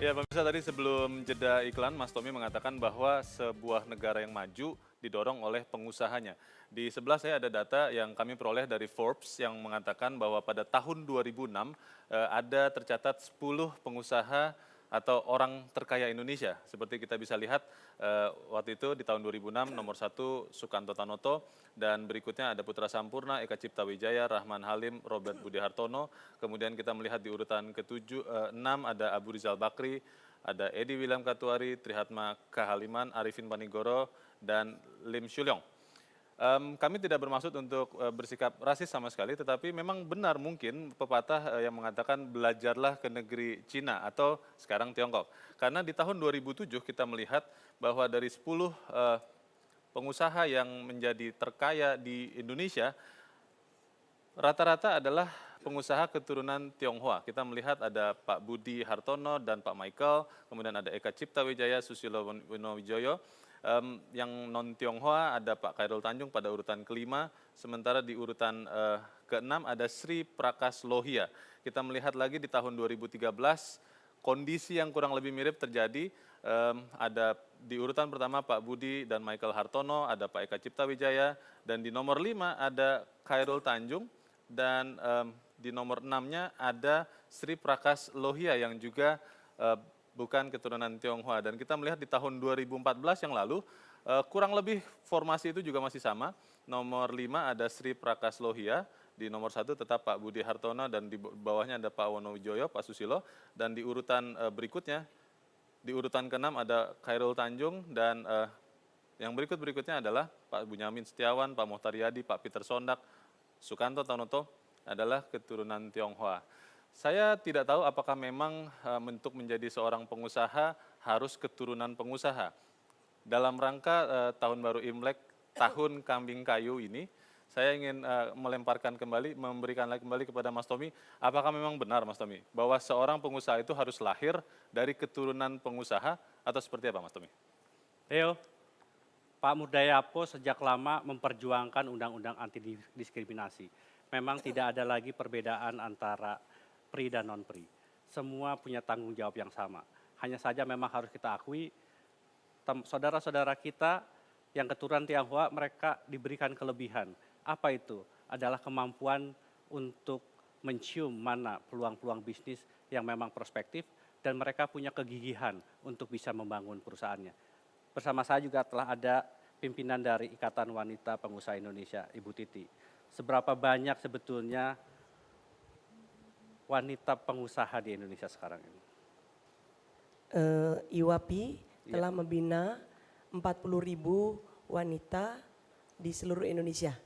Ya, pemirsa tadi sebelum jeda iklan, Mas Tommy mengatakan bahwa sebuah negara yang maju didorong oleh pengusahanya. Di sebelah saya ada data yang kami peroleh dari Forbes yang mengatakan bahwa pada tahun 2006 ada tercatat 10 pengusaha atau orang terkaya Indonesia. Seperti kita bisa lihat waktu itu di tahun 2006 nomor 1 Sukanto Tanoto dan berikutnya ada Putra Sampurna, Eka Cipta Wijaya, Rahman Halim, Robert Budi Hartono. Kemudian kita melihat di urutan ke-6 ada Abu Rizal Bakri, ada Edi William Katuari, Trihatma Kahaliman, Arifin Panigoro, dan Lim Shulyong. Kami tidak bermaksud untuk bersikap rasis sama sekali, tetapi memang benar mungkin pepatah yang mengatakan belajarlah ke negeri Cina atau sekarang Tiongkok. Karena di tahun 2007 kita melihat bahwa dari 10 pengusaha yang menjadi terkaya di Indonesia, rata-rata adalah pengusaha keturunan Tionghoa. Kita melihat ada Pak Budi Hartono dan Pak Michael, kemudian ada Eka Cipta Wijaya, Susilo Winowijoyo. Yang non-Tionghoa ada Pak Khairul Tanjung pada urutan ke-5, sementara di urutan ke-6 ada Sri Prakas Lohia. Kita melihat lagi di tahun 2013, kondisi yang kurang lebih mirip terjadi. Ada di urutan pertama Pak Budi dan Michael Hartono, ada Pak Eka Cipta Wijaya, dan di nomor 5 ada Khairul Tanjung, dan di nomor 6-nya ada Sri Prakas Lohia yang juga bukan keturunan Tionghoa. Dan kita melihat di tahun 2014 yang lalu, kurang lebih formasi itu juga masih sama. Nomor 5 ada Sri Prakas Lohia, di nomor 1 tetap Pak Budi Hartono, dan di bawahnya ada Pak Wonowijoyo, Pak Susilo. Dan di urutan berikutnya, di urutan ke-6 ada Khairul Tanjung, dan yang berikutnya adalah Pak Bunyamin Setiawan, Pak Mohtar Yadi, Pak Peter Sondak, Sukanto Tanoto adalah keturunan Tionghoa. Saya tidak tahu apakah memang untuk menjadi seorang pengusaha harus keturunan pengusaha. Dalam rangka tahun baru Imlek, tahun kambing kayu ini, saya ingin melemparkan kembali, memberikan lagi kembali kepada Mas Tommy, apakah memang benar Mas Tommy, bahwa seorang pengusaha itu harus lahir dari keturunan pengusaha atau seperti apa Mas Tommy? Theo, Pak Murdayapo sejak lama memperjuangkan undang-undang anti diskriminasi. Memang tidak ada lagi perbedaan antara pri dan non-pri. Semua punya tanggung jawab yang sama. Hanya saja memang harus kita akui, saudara-saudara kita yang keturunan Tionghoa mereka diberikan kelebihan. Apa itu? Adalah kemampuan untuk mencium mana peluang-peluang bisnis yang memang prospektif dan mereka punya kegigihan untuk bisa membangun perusahaannya. Bersama saya juga telah ada pimpinan dari Ikatan Wanita Pengusaha Indonesia, Ibu Titi. Seberapa banyak sebetulnya wanita pengusaha di Indonesia sekarang ini? IWAPI telah membina 40.000 wanita di seluruh Indonesia.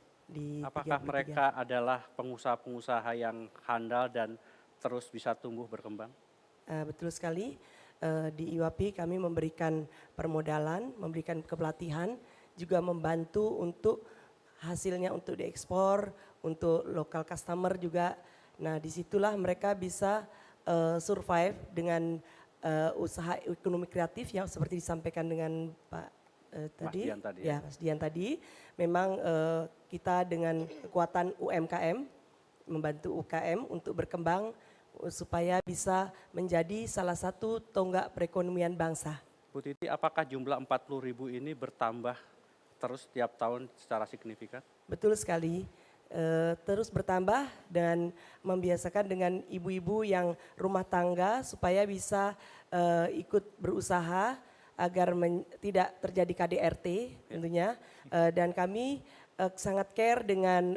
Apakah mereka adalah pengusaha-pengusaha yang handal dan terus bisa tumbuh berkembang? Betul sekali. Di IWAPI kami memberikan permodalan, memberikan kepelatihan, juga membantu untuk hasilnya untuk diekspor, untuk lokal customer juga. Nah, disitulah mereka bisa survive dengan usaha ekonomi kreatif yang seperti disampaikan dengan Pak tadi, Mas Dian tadi. Memang kita dengan kekuatan UMKM membantu UKM untuk berkembang supaya bisa menjadi salah satu tonggak perekonomian bangsa. Bu Titi, apakah jumlah 40.000 ini bertambah terus tiap tahun secara signifikan? Betul sekali. Terus bertambah dan membiasakan dengan ibu-ibu yang rumah tangga supaya bisa ikut berusaha agar tidak terjadi KDRT tentunya. Dan kami sangat care dengan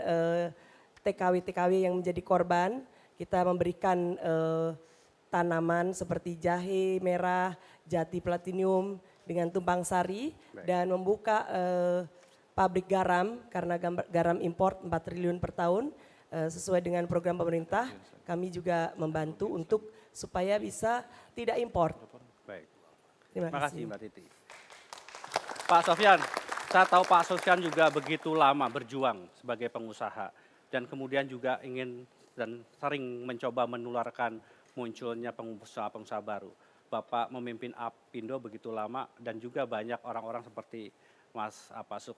TKW-TKW yang menjadi korban. Kita memberikan tanaman seperti jahe merah, jati platinium dengan tumpang sari. Dan membuka pabrik garam karena garam impor 4 triliun per tahun sesuai dengan program pemerintah. Kami juga membantu untuk supaya bisa tidak impor. Baik. Terima kasih Mbak Titi. Pak Sofyan, saya tahu Pak Sofyan juga begitu lama berjuang sebagai pengusaha dan kemudian juga ingin dan sering mencoba menularkan munculnya pengusaha-pengusaha baru. Bapak memimpin Apindo begitu lama dan juga banyak orang-orang seperti Mas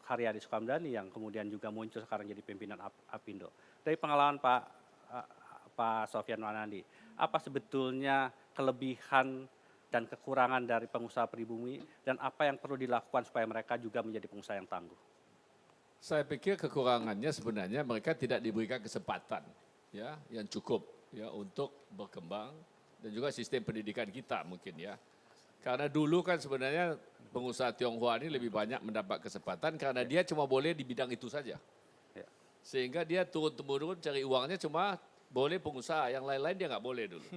Haryadi Sukamdhani yang kemudian juga muncul sekarang jadi pimpinan Apindo. Dari pengalaman Pak Sofyan Wanandi, apa sebetulnya kelebihan dan kekurangan dari pengusaha pribumi, dan apa yang perlu dilakukan supaya mereka juga menjadi pengusaha yang tangguh? Saya pikir kekurangannya sebenarnya mereka tidak diberikan kesempatan ya yang cukup ya untuk berkembang, dan juga sistem pendidikan kita mungkin ya. Karena dulu kan sebenarnya pengusaha Tionghoa ini lebih banyak mendapat kesempatan karena dia cuma boleh di bidang itu saja. Ya. Sehingga dia turun-temurun cari uangnya cuma boleh pengusaha, yang lain-lain dia nggak boleh dulu.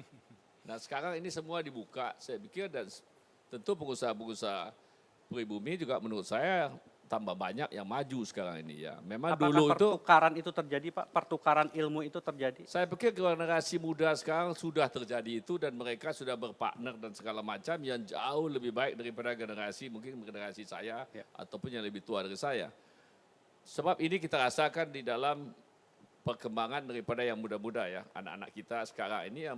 Nah sekarang ini semua dibuka, saya pikir, dan tentu pengusaha-pengusaha pribumi juga menurut saya tambah banyak yang maju sekarang ini ya. Memang Apakah dulu itu, pertukaran itu terjadi, Pak? Pertukaran ilmu itu terjadi? saya pikir generasi muda sekarang sudah terjadi itu, dan mereka sudah berpartner dan segala macam yang jauh lebih baik daripada generasi, mungkin generasi saya Ya. ataupun yang lebih tua dari saya. Sebab ini kita rasakan di dalam perkembangan daripada yang muda-muda ya, anak-anak kita sekarang ini yang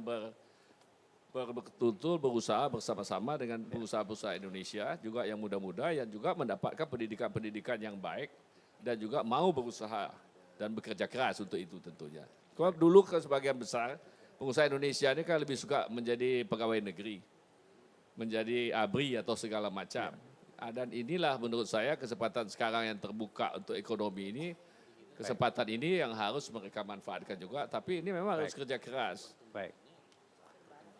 betul-betul berusaha bersama-sama dengan pengusaha-pengusaha Indonesia, juga yang muda-muda yang juga mendapatkan pendidikan-pendidikan yang baik dan juga mau berusaha dan bekerja keras untuk itu tentunya. Kalau dulu kan sebagian besar pengusaha Indonesia ini kan lebih suka menjadi pegawai negeri, menjadi ABRI atau segala macam. Dan inilah menurut saya kesempatan sekarang yang terbuka untuk ekonomi ini, kesempatan ini yang harus mereka manfaatkan juga, tapi ini memang harus kerja keras. Baik.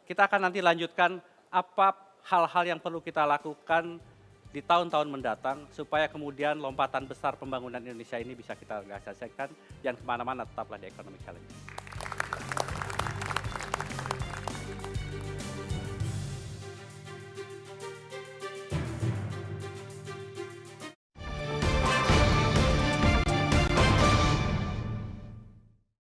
Kita akan nanti lanjutkan apa hal-hal yang perlu kita lakukan di tahun-tahun mendatang supaya kemudian lompatan besar pembangunan Indonesia ini bisa kita realisasikan. Jangan kemana-mana, tetaplah di Economic Challenge.